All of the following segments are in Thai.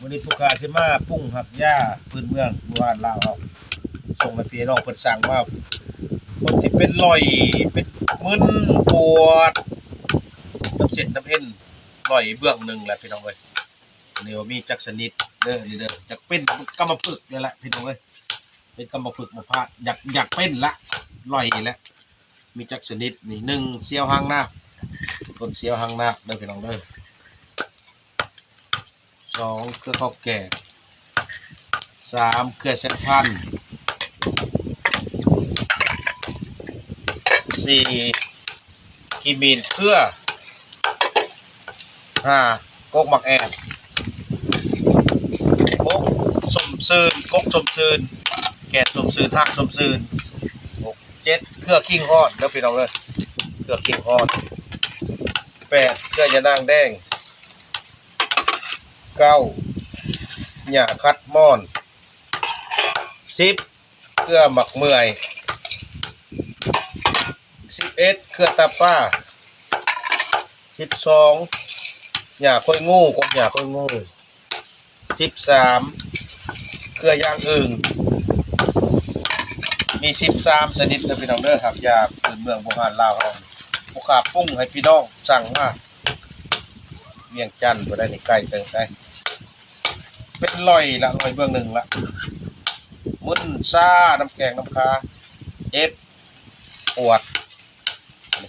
วันนี้ผู้ค้าสิมาปุ้งหักหญ้าพื้นเมืองบ้านลาวเฮาส่งให้พี่น้องเพิ่นสั่งว่าคนที่เป็นรอยเป็นมึนปวดน้ำเส้นน้ำเอ็นรอยเบื้องหนึงแหละพี่น้องเอ้ยนี่ว่ามีจักชนิดเด้อนี่เด้อจักเป็นกำมะพึกนี่แหละพี่น้องเอ้ยเป็นกำมะพึกมาพาอยากเป็นละรอยแล้วมีจักชนิดนี่1เสียวหางนาคต้นเสียวหางนาคเด้อพี่น้องเด้อ2เครือข้าวแก่3เครือแซนพัน4ขีมีนเครือ5กกหมักแอนกกสมซืนกกสมซืนแก่สมซืนหักสมซืน6 7เครือขิงฮอดเด้อพี่น้องเด้อเครือขิงฮอด8เครือยะนางแดง9หญ้าคัดม่อน10เครือหมักเมื่อย11เครือตาป้า12หญ้าค่อยงูกบหญ้าค่อยงู13เครือยางอึ่งมี13ชนิดนะพี่น้องเด้อครับยาพื้นเมืองโบราณลาวเราผู้ค้าปรุงให้พี่น้องสั่งมาเวียงจันทน์บ่ได้นี่ใกล้เติงได้เป็นรอยละรอยเบื้องหนึ่งละมึนซ่าน้ำแกงน้ำคาเจ็บปวด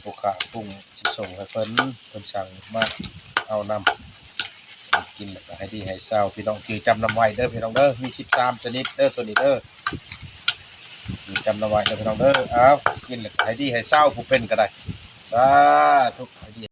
ผู้ค้าปรุงสิส่งให้เพิ่นสั่งมาเอานำกินแล้วก็ให้ดีให้เศร้าพี่น้องคือจำนำไว้เด้อพี่น้องเด้อมี13ชนิดเด้อตัวนี้เด้อจำนำไว้เด้อพี่น้องเด้อเอากินแล้วก็ให้ดีให้เศร้าผู้เป็นก็ได้สาธุ